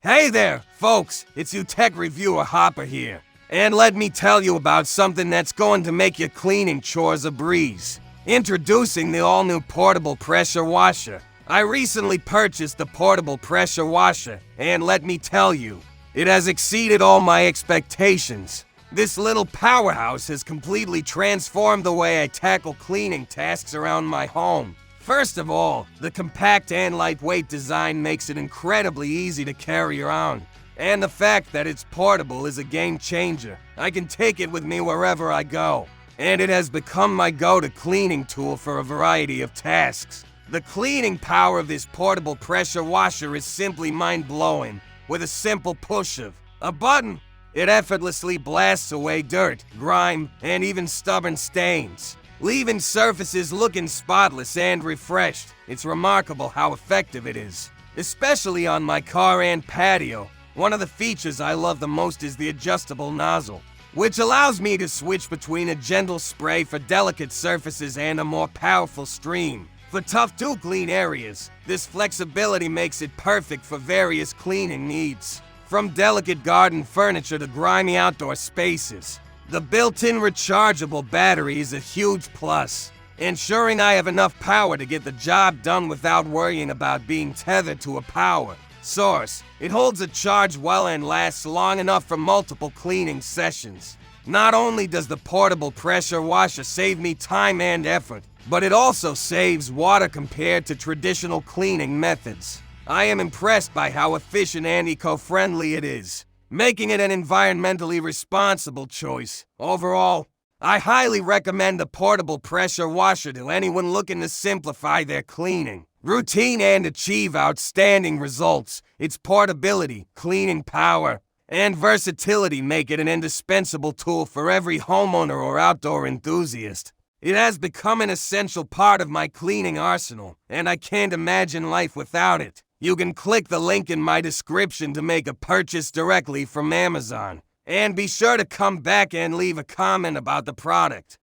Hey there, folks, it's you tech reviewer Hopper here. And let me tell you about something that's going to make your cleaning chores a breeze. Introducing the all-new portable pressure washer. I recently purchased the portable pressure washer, and let me tell you, it has exceeded all my expectations. This little powerhouse has completely transformed the way I tackle cleaning tasks around my home. First of all, the compact and lightweight design makes it incredibly easy to carry around. And the fact that it's portable is a game changer. I can take it with me wherever I go. And it has become my go-to cleaning tool for a variety of tasks. The cleaning power of this portable pressure washer is simply mind-blowing. With a simple push of a button, it effortlessly blasts away dirt, grime, and even stubborn stains, leaving surfaces looking spotless and refreshed. It's remarkable how effective it is, especially on my car and patio. One of the features I love the most is the adjustable nozzle, which allows me to switch between a gentle spray for delicate surfaces and a more powerful stream for tough-to-clean areas. This flexibility makes it perfect for various cleaning needs, from delicate garden furniture to grimy outdoor spaces. The built-in rechargeable battery is a huge plus, ensuring I have enough power to get the job done without worrying about being tethered to a power source. It holds a charge well and lasts long enough for multiple cleaning sessions. Not only does the portable pressure washer save me time and effort, but it also saves water compared to traditional cleaning methods. I am impressed by how efficient and eco-friendly it is, making it an environmentally responsible choice. Overall, I highly recommend the portable pressure washer to anyone looking to simplify their cleaning routine and achieve outstanding results. Its portability, cleaning power, and versatility make it an indispensable tool for every homeowner or outdoor enthusiast. It has become an essential part of my cleaning arsenal, and I can't imagine life without it. You can click the link in my description to make a purchase directly from Amazon. And be sure to come back and leave a comment about the product.